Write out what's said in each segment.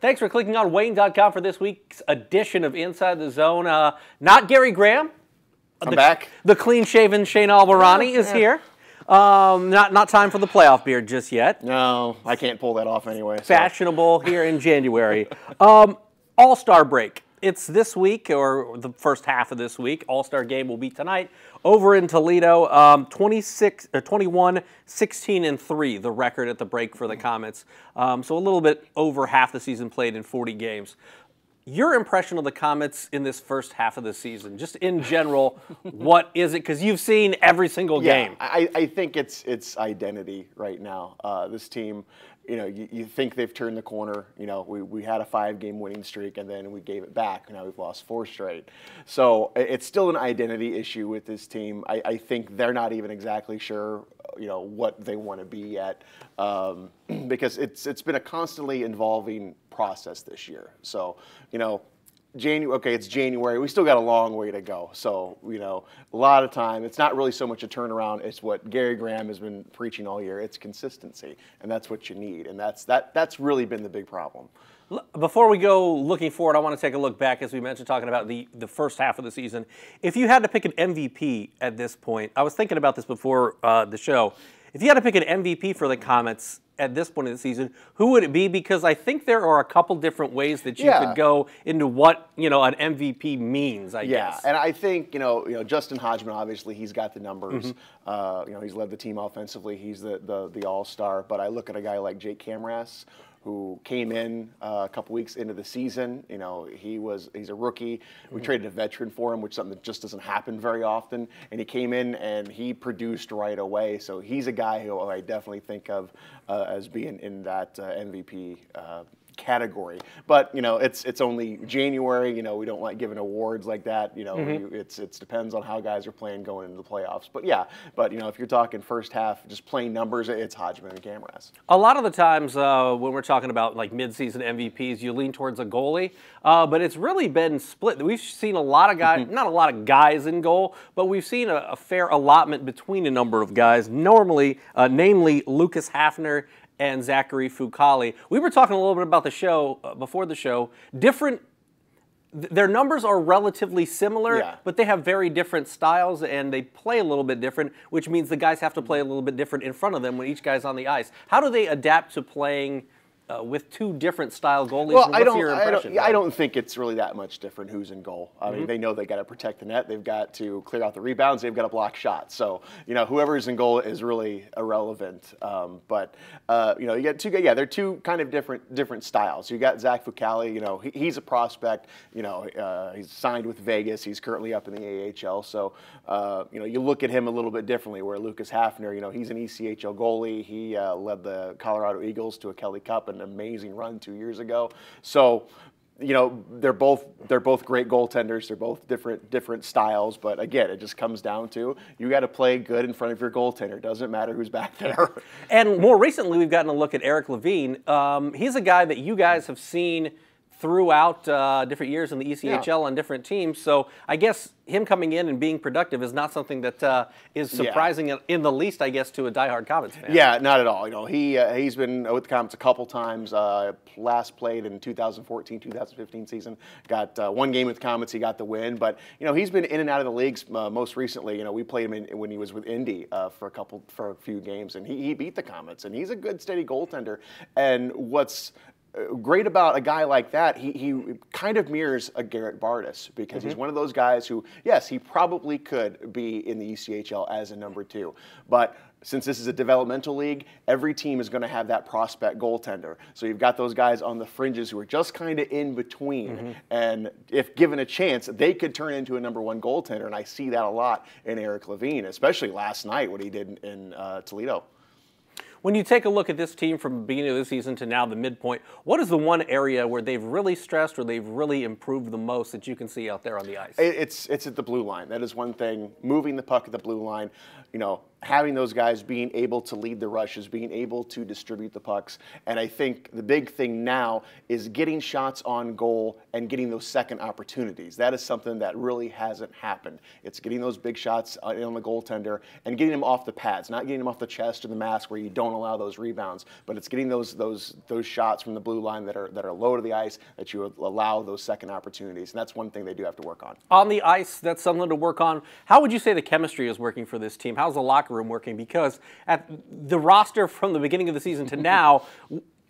Thanks for clicking on Wayne.com for this week's edition of Inside the Zone. Not Gary Graham. I'm back. The clean-shaven Shane Albahrani is here. Not time for the playoff beard just yet. No, I can't pull that off anyway. So. Fashionable here in January. All-Star break. It's this week, or the first half of this week. All-Star game will be tonight over in Toledo. 21-16-3, the record at the break for the Komets. So a little bit over half the season played in 40 games. Your impression of the Komets in this first half of the season, just in general, what is it? Because you've seen every single game. I think it's identity right now. This team, you think they've turned the corner. We had a 5-game winning streak, and then we gave it back. Now we've lost 4 straight. So it's still an identity issue with this team. I think they're not even exactly sure, what they want to be yet, because it's been a constantly evolving process this year. So, it's January. We still got a long way to go. So, a lot of time, it's not really so much a turnaround. It's what Gary Graham has been preaching all year. It's consistency, and that's what you need. And that's really been the big problem. Before we go looking forward, I want to take a look back, as we mentioned, talking about the first half of the season. If you had to pick an MVP at this point, I was thinking about this before the show. If you had to pick an MVP for the Komets at this point of the season, who would it be? Because I think there are a couple different ways that you could go into what an MVP means. I guess. And I think Justin Hodgman, obviously he's got the numbers. He's led the team offensively. He's the all-star. But I look at a guy like Jake Camras, who came in a couple weeks into the season. He's a rookie. We traded a veteran for him, which is something that just doesn't happen very often. And he came in and he produced right away. So he's a guy who I definitely think of as being in that MVP category. But it's only January. We don't like giving awards like that. It depends on how guys are playing going into the playoffs. But if you're talking first half, just plain numbers, it's Hodgman and Camras. A lot of the times when we're talking about like midseason MVPs, you lean towards a goalie, but it's really been split. We've seen a lot of guys, not a lot of guys in goal, but we've seen a fair allotment between a number of guys. Namely Lucas Hafner and Zachary Fucale. We were talking a little bit about the show before the show. Their numbers are relatively similar, but they have very different styles, and they play a little bit different, which means the guys have to play a little bit different in front of them when each guy's on the ice. How do they adapt to playing with 2 different style goalies? Well, I don't think it's really that much different who's in goal. I mean, they know they got to protect the net. They've got to clear out the rebounds. They've got to block shots. So, whoever's in goal is really irrelevant. You got 2 guys. Yeah, they're 2 kind of different styles. You got Zach Fucale. He's a prospect. He's signed with Vegas. He's currently up in the AHL. So, you look at him a little bit differently. Where Lucas Hafner, he's an ECHL goalie. He led the Colorado Eagles to a Kelly Cup and amazing run 2 years ago. So, they're both great goaltenders. They're both different styles. But again, it just comes down to you got to play good in front of your goaltender. Doesn't matter who's back there. And more recently, we've gotten a look at Eric Levine. He's a guy that you guys have seen throughout different years in the ECHL on different teams. So I guess him coming in and being productive is not something that is surprising in the least, I guess, to a diehard Komets fan. Yeah, not at all. He's been with the Komets a couple times. Last played in 2014-2015 season. Got 1 game with the Komets. He got the win. But he's been in and out of the leagues. Most recently, we played him when he was with Indy for a few games, and he beat the Komets. And he's a good, steady goaltender. And what's great about a guy like that, he kind of mirrors a Garrett Bardis, because he's one of those guys who, yes, he probably could be in the ECHL as a number 2. But since this is a developmental league, every team is going to have that prospect goaltender. So you've got those guys on the fringes who are just kind of in between. And if given a chance, they could turn into a number 1 goaltender. And I see that a lot in Eric Levine, especially last night, what he did in Toledo. When you take a look at this team from the beginning of the season to now the midpoint, what is the one area where they've really stressed or they've really improved the most that you can see out there on the ice? It's at the blue line. That is one thing. Moving the puck at the blue line. having those guys being able to lead the rushes, being able to distribute the pucks. And I think the big thing now is getting shots on goal and getting those second opportunities. That is something that really hasn't happened. It's getting those big shots on the goaltender and getting them off the pads, not getting them off the chest or the mask where you don't allow those rebounds, but it's getting those shots from the blue line that are low to the ice that you allow those second opportunities. And that's one thing they do have to work on. On the ice, that's something to work on. How would you say the chemistry is working for this team? How's the locker room working? Because at the roster from the beginning of the season to now,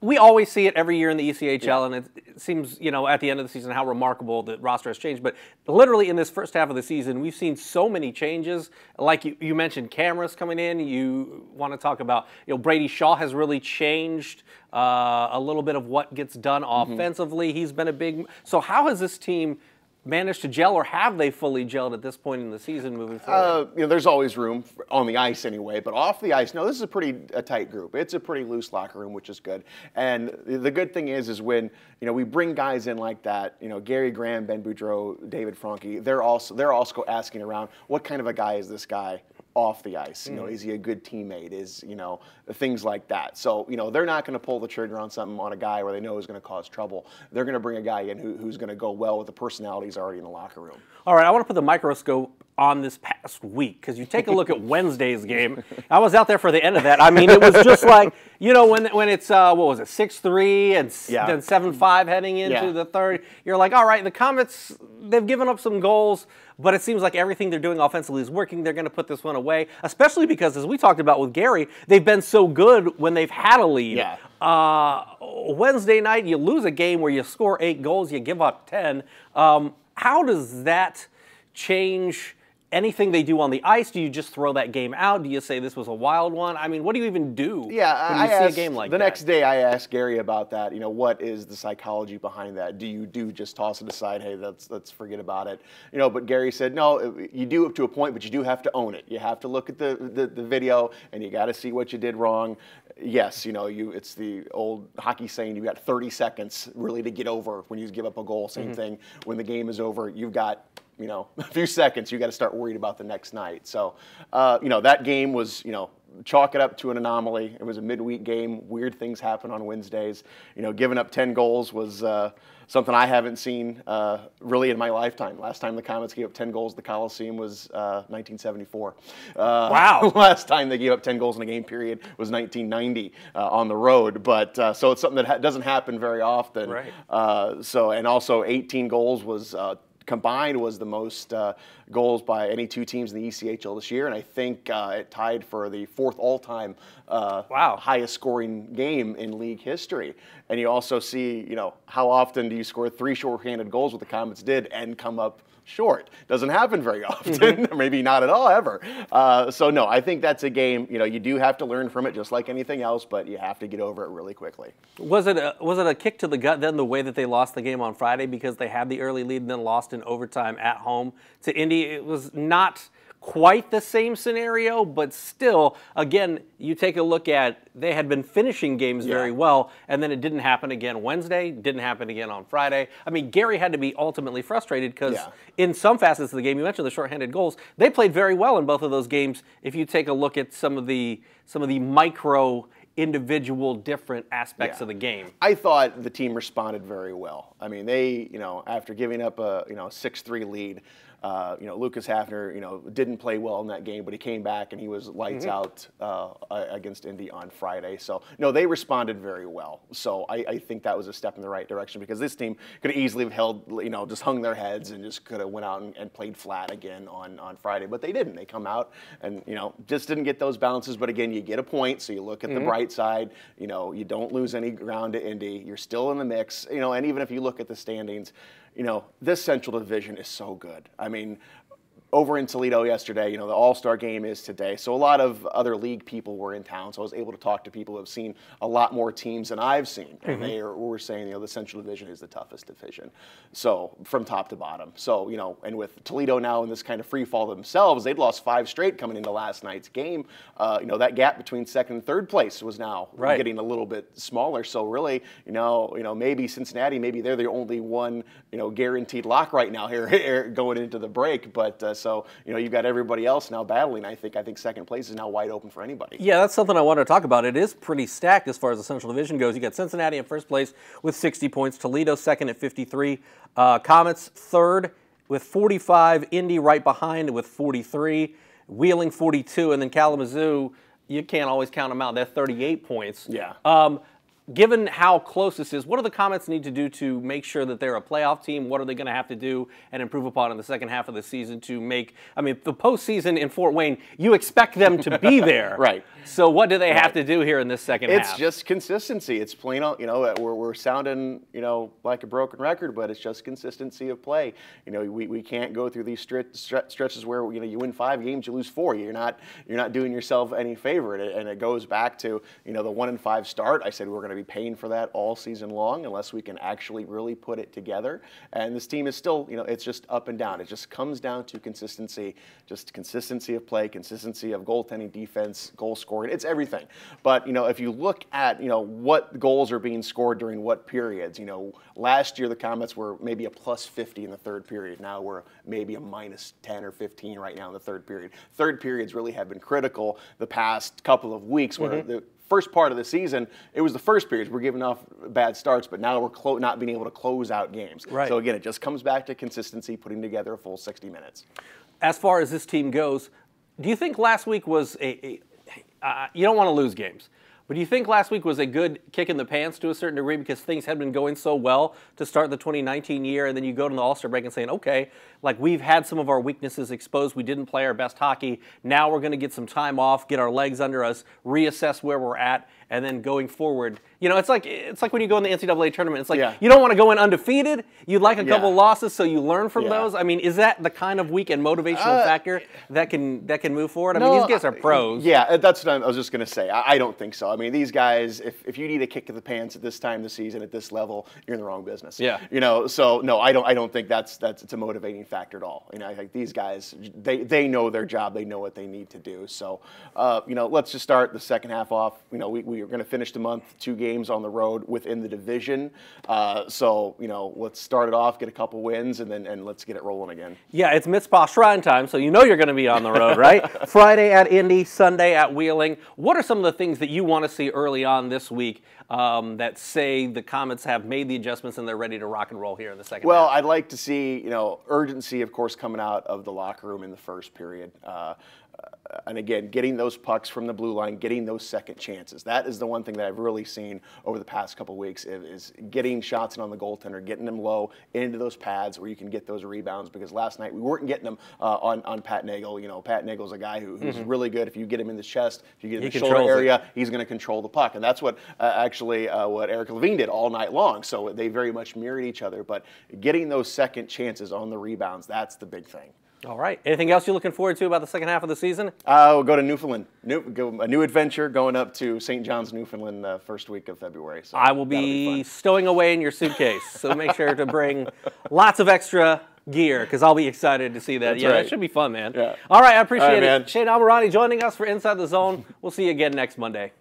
we always see it every year in the ECHL, and it seems, at the end of the season how remarkable the roster has changed. But literally in this first half of the season, we've seen so many changes. Like you mentioned, cameras coming in. You want to talk about, Brady Shaw has really changed a little bit of what gets done offensively. He's been a big. So how has this team managed to gel, or have they fully gelled at this point in the season moving forward? There's always room on the ice anyway, but off the ice, no, this is a tight group. It's a pretty loose locker room, which is good. And the good thing is when we bring guys in like that, Gary Graham, Ben Boudreau, David Franke, they're also asking around, what kind of a guy is this guy off the ice? Is he a good teammate? Is things like that. So they're not going to pull the trigger on something on a guy where they know is going to cause trouble. They're going to bring a guy in who's going to go well with the personalities already in the locker room. All right, I want to put the microscope on this past week, because you take a look at Wednesday's game. I was out there for the end of that. I mean, it was just like, when it's, what was it, 6-3 and then 7-5 heading into the third. You're like, all right, the Komets, they've given up some goals, but it seems like everything they're doing offensively is working. They're going to put this one away, especially because, as we talked about with Gary, they've been so good when they've had a lead. Yeah. Wednesday night, you lose a game where you score 8 goals, you give up 10. How does that change anything they do on the ice? Do you just throw that game out? Do you say this was a wild one? I mean, what do you even do when you see a game like that? The next day I asked Gary about that. What is the psychology behind that? Do you just toss it aside? Hey, let's forget about it. But Gary said, no, you do up to a point, but you do have to own it. You have to look at the video, and you got to see what you did wrong. Yes, it's the old hockey saying, you got 30 seconds really to get over when you give up a goal. Same thing when the game is over. You've got a few seconds, you got to start worried about the next night. So, that game was, chalk it up to an anomaly. It was a midweek game. Weird things happen on Wednesdays. Giving up 10 goals was something I haven't seen really in my lifetime. Last time the Komets gave up 10 goals at the Coliseum was 1974. Wow. Last time they gave up 10 goals in a game period was 1990 on the road. But so it's something that doesn't happen very often. Right. And also 18 goals was combined was the most goals by any two teams in the ECHL this year, and I think it tied for the 4th all-time highest scoring game in league history. And you also see, how often do you score 3 shorthanded goals, what the Komets did, and come up short? Doesn't happen very often, maybe not at all ever. So no, I think that's a game, you do have to learn from it just like anything else, but you have to get over it really quickly. Was it a kick to the gut then, the way that they lost the game on Friday, because they had the early lead and then lost in overtime at home to Indy? It was not quite the same scenario, but still, again, you take a look at, they had been finishing games very well, and then it didn't happen again Wednesday, didn't happen again on Friday. I mean, Gary had to be ultimately frustrated because in some facets of the game, you mentioned the shorthanded goals, they played very well in both of those games. If you take a look at some of the micro individual different aspects of the game. I thought the team responded very well. I mean, they, after giving up a 6-3 lead, Lucas Hafner, didn't play well in that game, but he came back and he was lights out against Indy on Friday. So, no, they responded very well. So I think that was a step in the right direction, because this team could have easily have held, just hung their heads and just could have went out and played flat again on Friday. But they didn't. They come out and, just didn't get those bounces. But again, you get a point, so you look at the bright side. You don't lose any ground to Indy. You're still in the mix. And even if you look at the standings, this Central Division is so good. I mean, over in Toledo yesterday, the All-Star game is today. So a lot of other league people were in town. So I was able to talk to people who have seen a lot more teams than I've seen. And they were saying, the Central Division is the toughest division. So from top to bottom. So, and with Toledo now in this kind of free fall themselves, they'd lost 5 straight coming into last night's game. That gap between 2nd and 3rd place was now getting a little bit smaller. So really, maybe Cincinnati, maybe they're the only one, guaranteed lock right now here going into the break. But So, you've got everybody else now battling. I think second place is now wide open for anybody. Yeah, that's something I wanted to talk about. It is pretty stacked as far as the Central Division goes. You got Cincinnati in first place with 60 points, Toledo second at 53, Komets third with 45, Indy right behind with 43, Wheeling 42, and then Kalamazoo, you can't always count them out. They're 38 points. Yeah. Given how close this is, what do the Komets need to do to make sure that they're a playoff team? What are they going to have to do and improve upon in the second half of the season to make, the postseason in Fort Wayne, you expect them to be there. Right. So what do they have to do here in this second half? It's just consistency. It's plain out, we're sounding, like a broken record, but it's just consistency of play. We can't go through these stretches where, you win 5 games, you lose 4. You're not doing yourself any favor. And it goes back to, the 1-5 start. I said we're going to be paying for that all season long unless we can actually really put it together. And this team is still, it's just up and down. It just comes down to consistency, just consistency of play, consistency of goaltending, defense, goal scoring. It's everything. But, if you look at, what goals are being scored during what periods, last year the Komets were maybe a +50 in the third period. Now we're maybe a -10 or 15 right now in the third period. Third periods really have been critical the past couple of weeks where the first part of the season, it was the first periods. We're giving off bad starts, but now we're not being able to close out games. Right. So again, it just comes back to consistency, putting together a full 60 minutes. As far as this team goes, do you think last week was you don't want to lose games, but do you think last week was a good kick in the pants to a certain degree because things had been going so well to start the 2019 year, and then you go to the All-Star break and saying, okay, we've had some of our weaknesses exposed, we didn't play our best hockey, now we're going to get some time off, get our legs under us, reassess where we're at, and then going forward, it's like when you go in the NCAA tournament. It's like you don't want to go in undefeated. You'd like a couple losses so you learn from those. Is that the kind of weak and motivational factor that can move forward? These guys are pros. Yeah, that's what I was just going to say. I don't think so. These guys, if you need a kick in the pants at this time of the season, at this level, you're in the wrong business. Yeah. So no, I don't think it's a motivating factor at all. I think these guys, they know their job. They know what they need to do. So, let's just start the second half off. We are going to finish the month 2 games on the road within the division. So, let's start it off, get a couple wins, and let's get it rolling again. Yeah, it's Mitzpah Shrine time, so you're going to be on the road, right? Friday at Indy, Sunday at Wheeling. What are some of the things that you want to see early on this week that say the Komets have made the adjustments and they're ready to rock and roll here in the second half? Well, I'd like to see, urgency, of course, coming out of the locker room in the first period. And again, getting those pucks from the blue line, getting those second chances. That is the one thing that I've really seen over the past couple of weeks is getting shots in on the goaltender, getting them low into those pads where you can get those rebounds. Because last night we weren't getting them on Pat Nagel. Pat Nagel's a guy who's really good. If you get him in the chest, if you get him in the shoulder area, he's going to control the puck. And that's what what Eric Levine did all night long. So they very much mirrored each other. But getting those second chances on the rebounds, that's the big thing. All right. Anything else you're looking forward to about the second half of the season? We'll go to Newfoundland. A new adventure going up to St. John's, Newfoundland, first week of February. So I will be stowing away in your suitcase, so make sure to bring lots of extra gear because I'll be excited to see that. That's right. That should be fun, man. Yeah. All right, I appreciate it. Shane Albahrani joining us for Inside the Zone. We'll see you again next Monday.